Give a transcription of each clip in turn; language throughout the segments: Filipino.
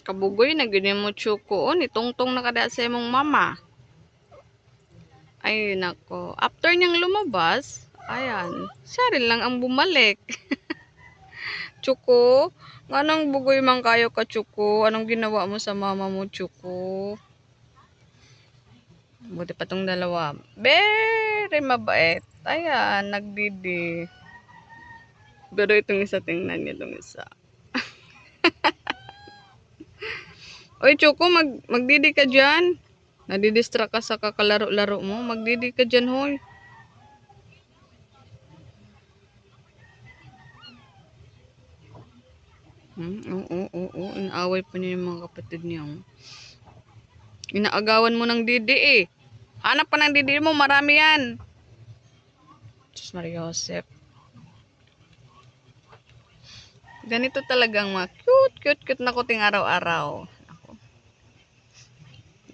Kabugoy na gini mo chuko o ni tungtong na kada sa imong mama. Ay nako, after niyang lumabas, ayan, siya rin lang ang bumalik. Chuko, nganong bugoy man kayo ka Chuko? Anong ginawa mo sa mama mo Chuko? Buti pa tong dalawa. Very mabait. Ayan, nagdidi. Pero itong isa, tingnan niyo itong isa. Oy, Choco, magdidi ka dyan. Nadidistract ka sa kakalaro-laro mo. Magdidi ka dyan, hoy. Oo. Inaaway pa niya yung mga kapatid niya. Inaagawan mo ng didi eh. Hanap pa ng didi mo, marami yan. Diyos Maria Joseph. Ganito talagang mga cute na kuting araw-araw.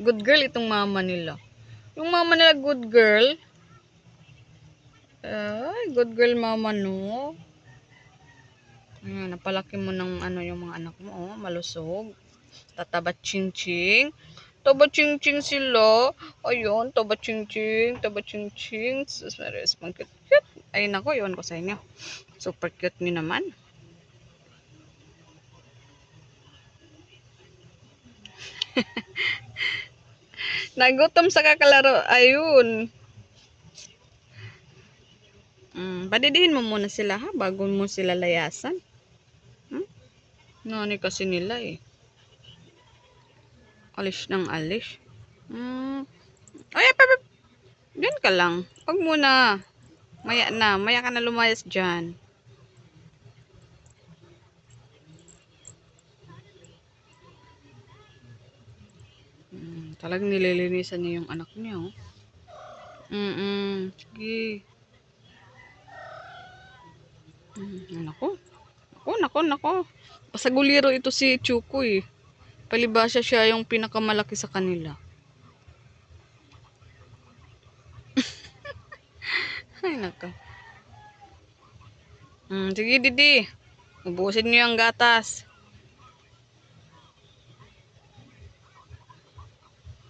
Good girl itong mama nila. Yung mama nila good girl. Ay, good girl mama no. Ayan, napalaki mo ng ano yung mga anak mo. Oh, malusog. Tatabat ching-ching. Tabat ching-ching sila. Ayun, tabat ching-ching. Tabat ching-ching. Sus, maris, cute. Ay, nako, iwan ko sa inyo. Super cute ni naman. Nagutom sa kakalaro. Ayun. Padidihin mo muna sila ha, bago mo sila layasan. Nani kasi nila eh. Alis ng alis. Ay, diyan ka lang. Huwag muna. Maya ka na lumayas dyan. Talagang nililinisan niya yung anak niya, oh. Sige. Nako. Pasaguliro ito si Chuko eh. Palibasa siya yung pinakamalaki sa kanila. Ay, nako. Sige, Didi. Ubusin niyo yung gatas.